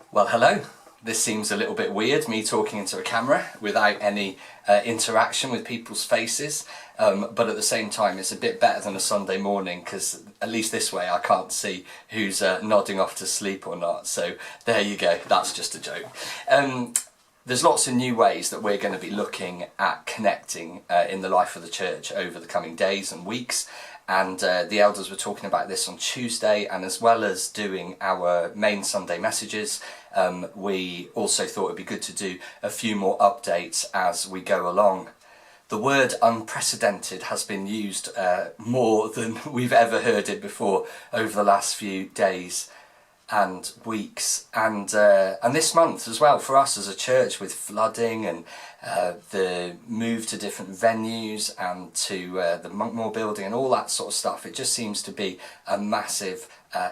Well, hello. This seems a little bit weird, me talking into a camera without any interaction with people's faces, but at the same time it's a bit better than a Sunday morning, because at least this way I can't see who's nodding off to sleep or not, so there you go, that's just a joke. There's lots of new ways that we're going to be looking at connecting in the life of the church over the coming days and weeks. And the elders were talking about this on Tuesday, and as well as doing our main Sunday messages, we also thought it'd be good to do a few more updates as we go along. The word unprecedented has been used more than we've ever heard it before over the last few days and weeks, and this month as well for us as a church, with flooding and the move to different venues and to the Monkmoor building and all that sort of stuff. It just seems to be a massive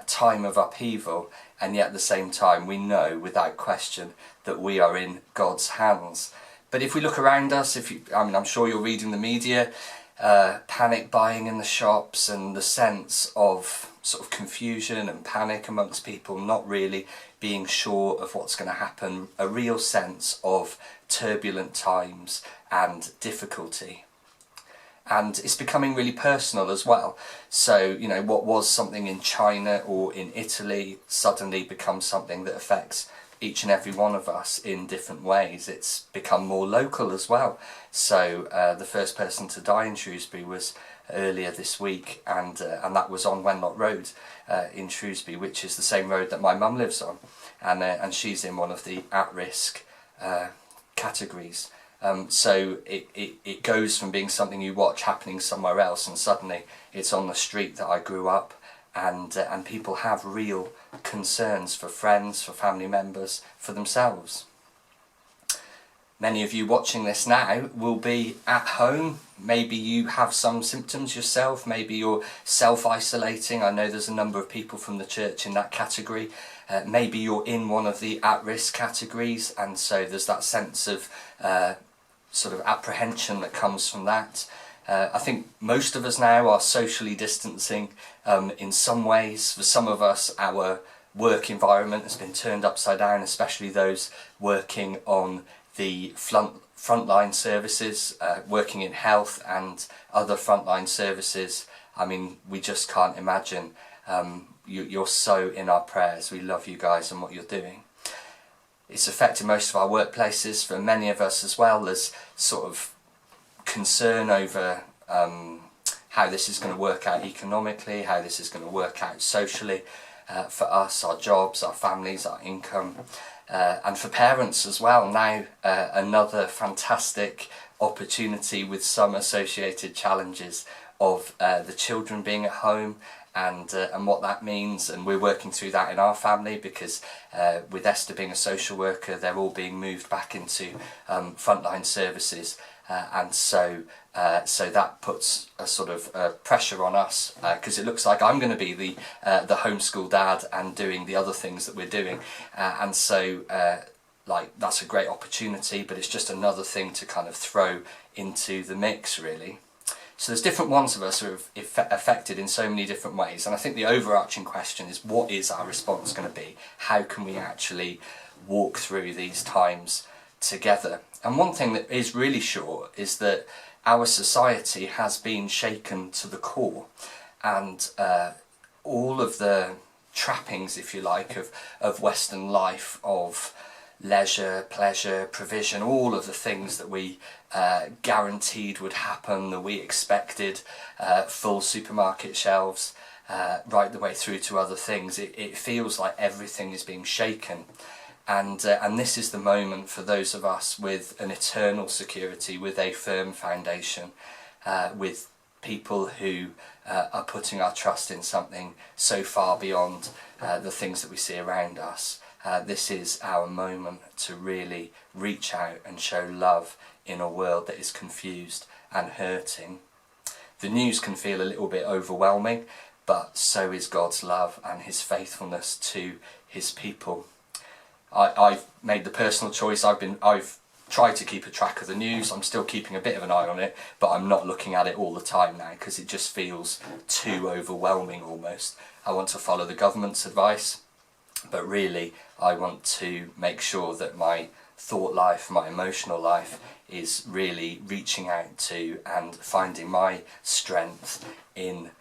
time of upheaval, and yet at the same time we know without question that we are in God's hands. But if we look around us, I'm sure you're reading the media, panic buying in the shops, and the sense of sort of confusion and panic amongst people not really being sure of what's going to happen, a real sense of turbulent times and difficulty. And it's becoming really personal as well. So, you know, what was something in China or in Italy suddenly becomes something that affects each and every one of us in different ways. It's become more local as well. So the first person to die in Shrewsbury was earlier this week, and that was on Wenlock Road in Shrewsbury, which is the same road that my mum lives on, and she's in one of the at-risk categories. So it goes from being something you watch happening somewhere else, and suddenly it's on the street that I grew up, and people have real concerns for friends, for family members, for themselves. Many of you watching this now will be at home. Maybe you have some symptoms yourself, maybe you're self-isolating. I know there's a number of people from the church in that category. Maybe you're in one of the at-risk categories, and so there's that sense of sort of apprehension that comes from that. I think most of us now are socially distancing in some ways. For some of us, our work environment has been turned upside down, especially those working on the frontline services, working in health and other frontline services. I mean, we just can't imagine. You're so in our prayers. We love you guys and what you're doing. It's affected most of our workplaces. For many of us as well, there's sort of concern over how this is going to work out economically, how this is going to work out socially for us, our jobs, our families, our income. And for parents as well, now another fantastic opportunity with some associated challenges of the children being at home and what that means. And we're working through that in our family, because with Esther being a social worker, they're all being moved back into frontline services, and so that puts a sort of pressure on us, because it looks like I'm going to be the homeschool dad and doing the other things that we're doing, and so like that's a great opportunity, but it's just another thing to kind of throw into the mix, really. So there's different ones of us who are affected in so many different ways, and I think the overarching question is, what is our response going to be? How can we actually walk through these times together? And one thing that is really sure is that our society has been shaken to the core, and all of the trappings, if you like, of Western life, of leisure, pleasure, provision, all of the things that we guaranteed would happen, that we expected, full supermarket shelves, right the way through to other things. It feels like everything is being shaken. And this is the moment for those of us with an eternal security, with a firm foundation, with people who are putting our trust in something so far beyond the things that we see around us. This is our moment to really reach out and show love in a world that is confused and hurting. The news can feel a little bit overwhelming, but so is God's love and his faithfulness to his people. I've made the personal choice. I've tried to keep a track of the news. I'm still keeping a bit of an eye on it, but I'm not looking at it all the time now, because it just feels too overwhelming almost. I want to follow the government's advice. But really, I want to make sure that my thought life, my emotional life, is really reaching out to and finding my strength in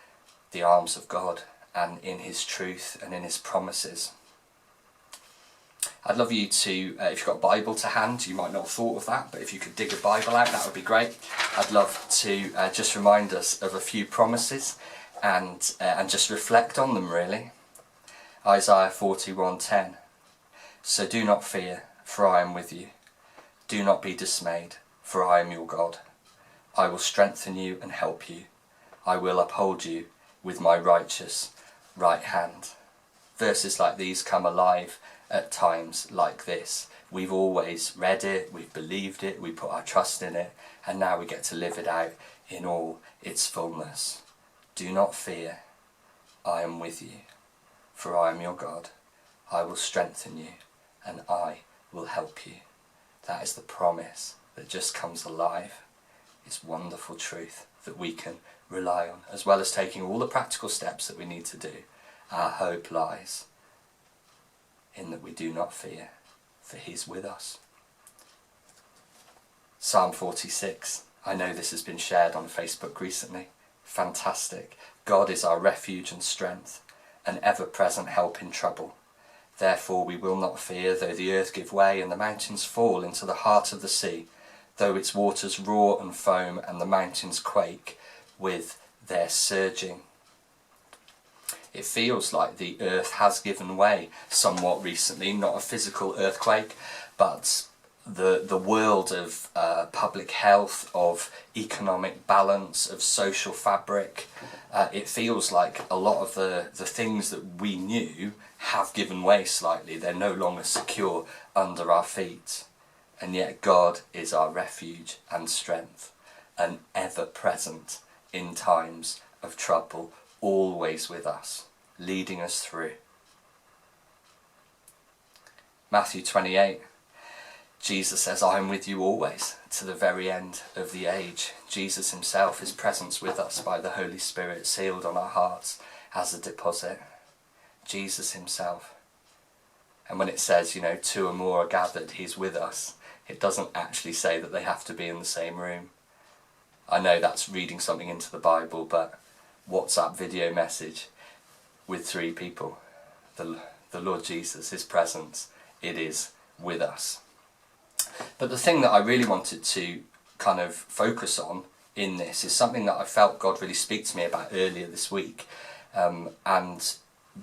the arms of God and in his truth and in his promises. I'd love you to, if you've got a Bible to hand, you might not have thought of that, but if you could dig a Bible out, that would be great. I'd love to just remind us of a few promises and just reflect on them, really. Isaiah 41:10. So do not fear, for I am with you. Do not be dismayed, for I am your God. I will strengthen you and help you. I will uphold you with my righteous right hand. Verses like these come alive at times like this. We've always read it, we've believed it, we put our trust in it, and now we get to live it out in all its fullness. Do not fear, I am with you, for I am your God. I will strengthen you and I will help you. That is the promise that just comes alive. It's wonderful truth that we can rely on, as well as taking all the practical steps that we need to do. Our hope lies in that we do not fear, for he's with us. Psalm 46. I know this has been shared on Facebook recently. Fantastic. God is our refuge and strength, an ever-present help in trouble. Therefore we will not fear, though the earth give way and the mountains fall into the heart of the sea, though its waters roar and foam and the mountains quake with their surging. It feels like the earth has given way somewhat recently, not a physical earthquake, but the world of public health, of economic balance, of social fabric. It feels like a lot of the things that we knew have given way slightly. They're no longer secure under our feet. And yet God is our refuge and strength, and ever present in times of trouble, always with us, leading us through. Matthew 28. Jesus says, I am with you always, to the very end of the age. Jesus himself, his presence with us by the Holy Spirit, sealed on our hearts as a deposit. Jesus himself. And when it says, 2 or more are gathered, he's with us, it doesn't actually say that they have to be in the same room. I know that's reading something into the Bible, but WhatsApp video message with 3 people. The Lord Jesus, his presence, it is with us. But the thing that I really wanted to kind of focus on in this is something that I felt God really speak to me about earlier this week. And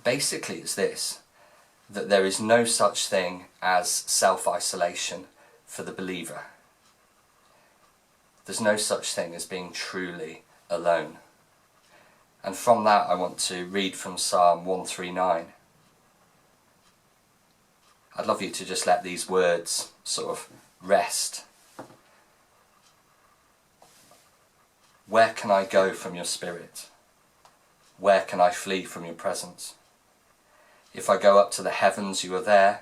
basically it's this, that there is no such thing as self-isolation for the believer. There's no such thing as being truly alone. And from that I want to read from Psalm 139. I'd love you to just let these words sort of rest. Where can I go from your spirit? Where can I flee from your presence? If I go up to the heavens, you are there.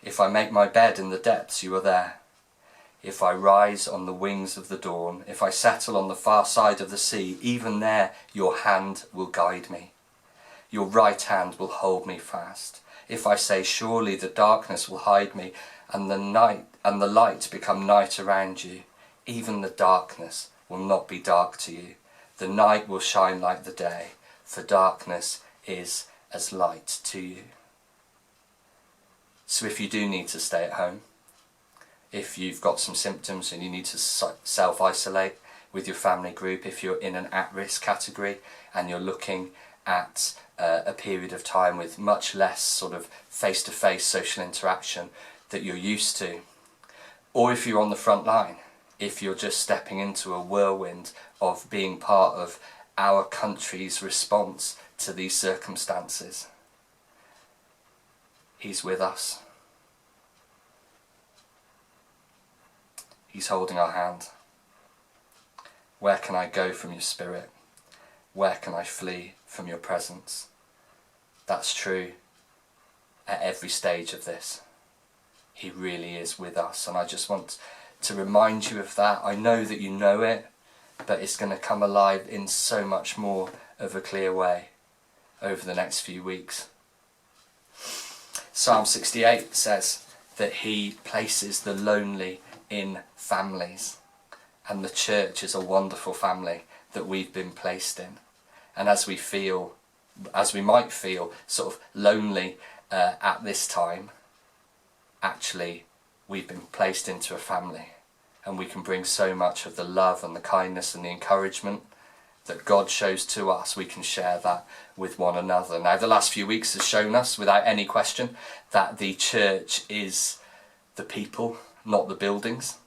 If I make my bed in the depths, you are there. If I rise on the wings of the dawn, if I settle on the far side of the sea, even there your hand will guide me. Your right hand will hold me fast. If I say, surely the darkness will hide me, and the light become night around you, even the darkness will not be dark to you. The night will shine like the day, for darkness is as light to you. So if you do need to stay at home, if you've got some symptoms and you need to self-isolate with your family group, if you're in an at-risk category and you're looking at a period of time with much less sort of face-to-face social interaction that you're used to, or if you're on the front line, if you're just stepping into a whirlwind of being part of our country's response to these circumstances, he's with us. He's holding our hand. Where can I go from your spirit? Where can I flee from your presence? That's true at every stage of this. He really is with us, and I just want to remind you of that. I know that you know it, but it's going to come alive in so much more of a clear way over the next few weeks. Psalm 68 says that he places the lonely in families, and the church is a wonderful family that we've been placed in. And as we might feel sort of lonely at this time, actually we've been placed into a family, and we can bring so much of the love and the kindness and the encouragement that God shows to us. We can share that with one another. Now, the last few weeks has shown us, without any question, that the church is the people, not the buildings.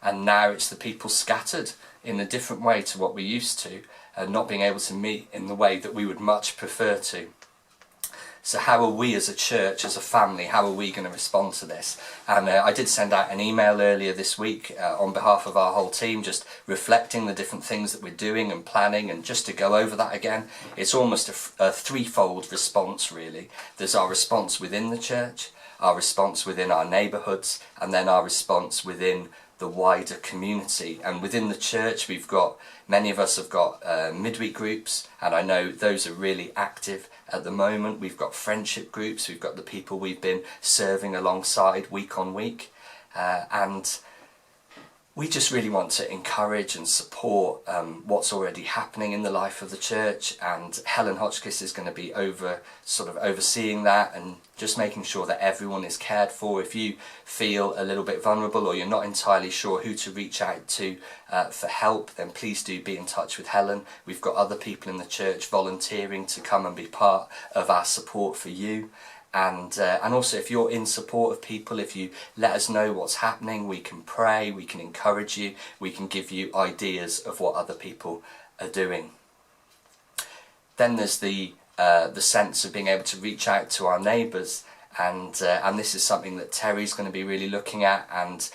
And now it's the people scattered in a different way to what we used to, and not being able to meet in the way that we would much prefer to. So how are we as a church, as a family, how are we going to respond to this? And I did send out an email earlier this week on behalf of our whole team, just reflecting the different things that we're doing and planning, and just to go over that again. It's almost a threefold response, really. There's our response within the church, our response within our neighbourhoods, and then our response within the wider community. And within the church, many of us have got midweek groups, and I know those are really active at the moment. We've got friendship groups, we've got the people we've been serving alongside week on week, and we just really want to encourage and support what's already happening in the life of the church. And Helen Hotchkiss is going to be overseeing that and just making sure that everyone is cared for. If you feel a little bit vulnerable, or you're not entirely sure who to reach out to for help, then please do be in touch with Helen. We've got other people in the church volunteering to come and be part of our support for you. And also, if you're in support of people, if you let us know what's happening, we can pray, we can encourage you, we can give you ideas of what other people are doing. Then there's the sense of being able to reach out to our neighbours, and this is something that Terry's going to be really looking at, and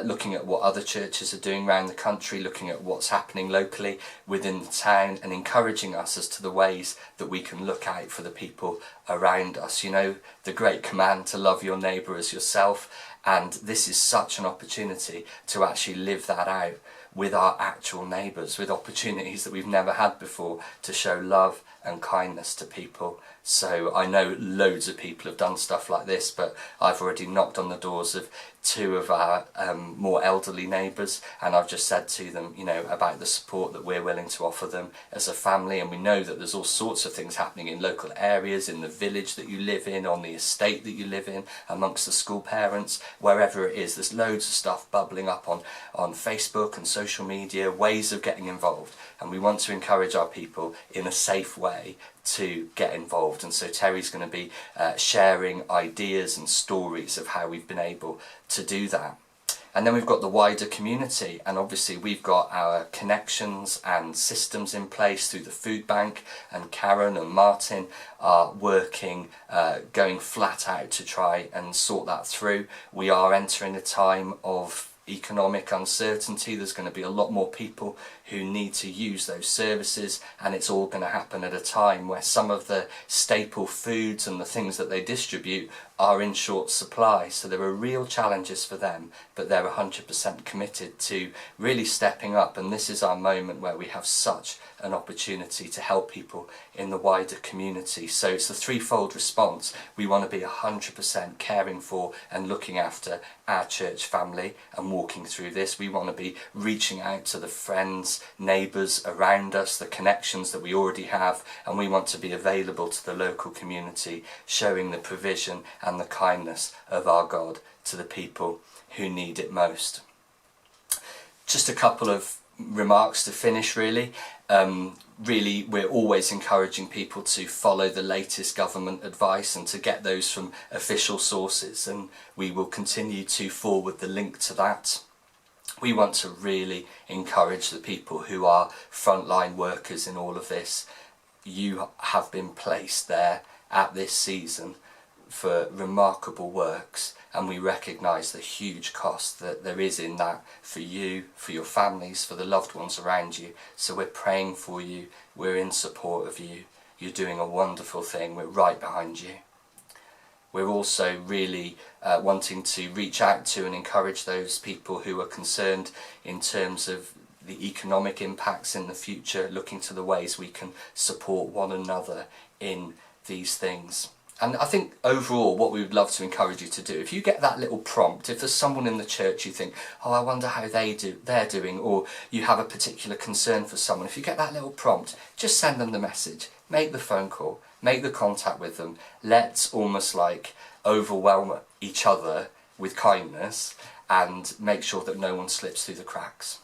looking at what other churches are doing around the country, looking at what's happening locally within the town, and encouraging us as to the ways that we can look out for the people around us. You know, the great command to love your neighbour as yourself, and this is such an opportunity to actually live that out with our actual neighbours, with opportunities that we've never had before to show love and kindness to people. So I know loads of people have done stuff like this, but I've already knocked on the doors of two of our more elderly neighbours, and I've just said to them, you know, about the support that we're willing to offer them as a family. And we know that there's all sorts of things happening in local areas, in the village that you live in, on the estate that you live in, amongst the school parents, wherever it is. There's loads of stuff bubbling up on Facebook and social media, ways of getting involved, and we want to encourage our people in a safe way to get involved. And so Terry's going to be sharing ideas and stories of how we've been able to do that. And then we've got the wider community, and obviously we've got our connections and systems in place through the food bank, and Karen and Martin are working, going flat out to try and sort that through. We are entering a time of economic uncertainty. There's going to be a lot more people who need to use those services, and it's all going to happen at a time where some of the staple foods and the things that they distribute are in short supply. So there are real challenges for them, but they're 100% committed to really stepping up, and this is our moment where we have such an opportunity to help people in the wider community. So it's a threefold response. We want to be 100% caring for and looking after our church family and walking through this. We want to be reaching out to the friends, neighbours around us, the connections that we already have, and we want to be available to the local community, showing the provision and the kindness of our God to the people who need it most. Just a couple of remarks to finish, really. Really, we're always encouraging people to follow the latest government advice and to get those from official sources, and we will continue to forward the link to that. We want to really encourage the people who are frontline workers in all of this. You have been placed there at this season for remarkable works, and we recognise the huge cost that there is in that for you, for your families, for the loved ones around you. So we're praying for you, we're in support of you, you're doing a wonderful thing, we're right behind you. We're also really wanting to reach out to and encourage those people who are concerned in terms of the economic impacts in the future, looking to the ways we can support one another in these things. And I think overall what we would love to encourage you to do, if you get that little prompt, if there's someone in the church you think, oh, I wonder how they're doing, or you have a particular concern for someone, if you get that little prompt, just send them the message, make the phone call, make the contact with them. Let's almost like overwhelm each other with kindness and make sure that no one slips through the cracks.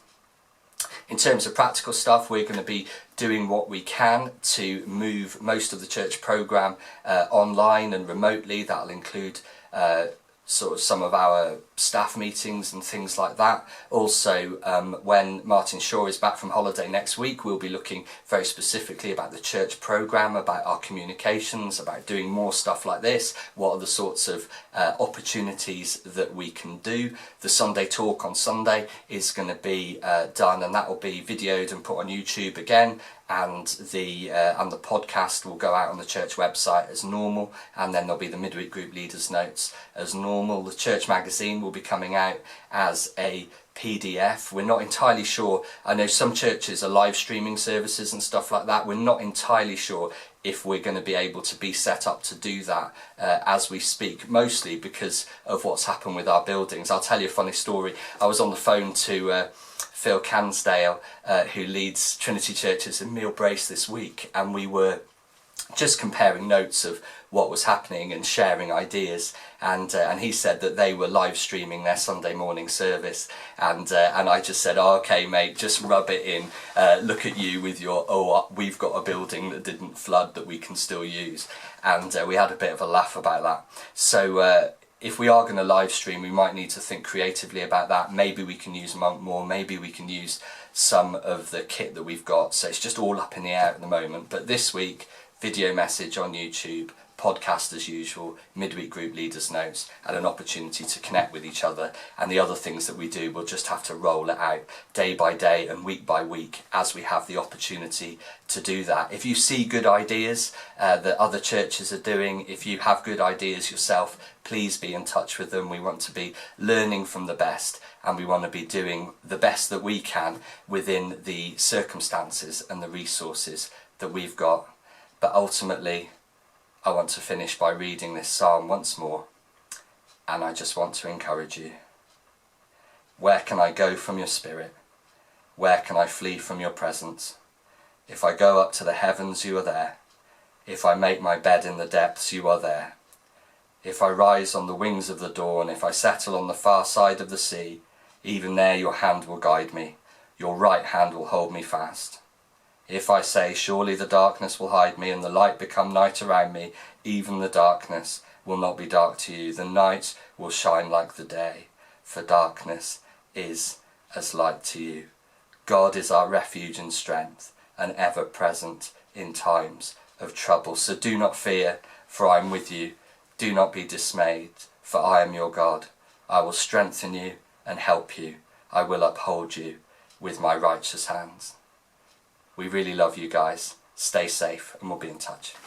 In terms of practical stuff, we're going to be doing what we can to move most of the church programme online and remotely. That'll include sort of some of our staff meetings and things like that. Also, when Martin Shaw is back from holiday next week, we'll be looking very specifically about the church programme, about our communications, about doing more stuff like this. What are the sorts of opportunities that we can do? The Sunday talk on Sunday is going to be done, and that will be videoed and put on YouTube again. And the podcast will go out on the church website as normal, and then there'll be the Midweek Group Leaders Notes as normal. The church magazine will be coming out as a PDF. We're not entirely sure. I know some churches are live streaming services and stuff like that. We're not entirely sure if we're going to be able to be set up to do that as we speak, mostly because of what's happened with our buildings. I'll tell you a funny story. I was on the phone to Phil Cansdale, who leads Trinity Churches in Meal Brace this week, and we were just comparing notes of what was happening and sharing ideas, and he said that they were live streaming their Sunday morning service, and I just said, oh, okay mate, just rub it in, look at you with your, oh, we've got a building that didn't flood that we can still use, and we had a bit of a laugh about that. So if we are going to live stream, we might need to think creatively about that. Maybe we can use Monk more, maybe we can use some of the kit that we've got, so it's just all up in the air at the moment. But this week, video message on YouTube, podcast as usual, Midweek Group Leaders Notes, and an opportunity to connect with each other. And the other things that we do, we'll just have to roll it out day by day and week by week as we have the opportunity to do that. If you see good ideas that other churches are doing, if you have good ideas yourself, please be in touch with them. We want to be learning from the best, and we want to be doing the best that we can within the circumstances and the resources that we've got. But ultimately, I want to finish by reading this psalm once more, and I just want to encourage you. Where can I go from your spirit? Where can I flee from your presence? If I go up to the heavens, you are there. If I make my bed in the depths, you are there. If I rise on the wings of the dawn, if I settle on the far side of the sea, even there your hand will guide me, your right hand will hold me fast. If I say, surely the darkness will hide me and the light become night around me, even the darkness will not be dark to you. The night will shine like the day, for darkness is as light to you. God is our refuge and strength, and ever present in times of trouble. So do not fear, for I am with you. Do not be dismayed, for I am your God. I will strengthen you and help you. I will uphold you with my righteous hands. We really love you guys. Stay safe, and we'll be in touch.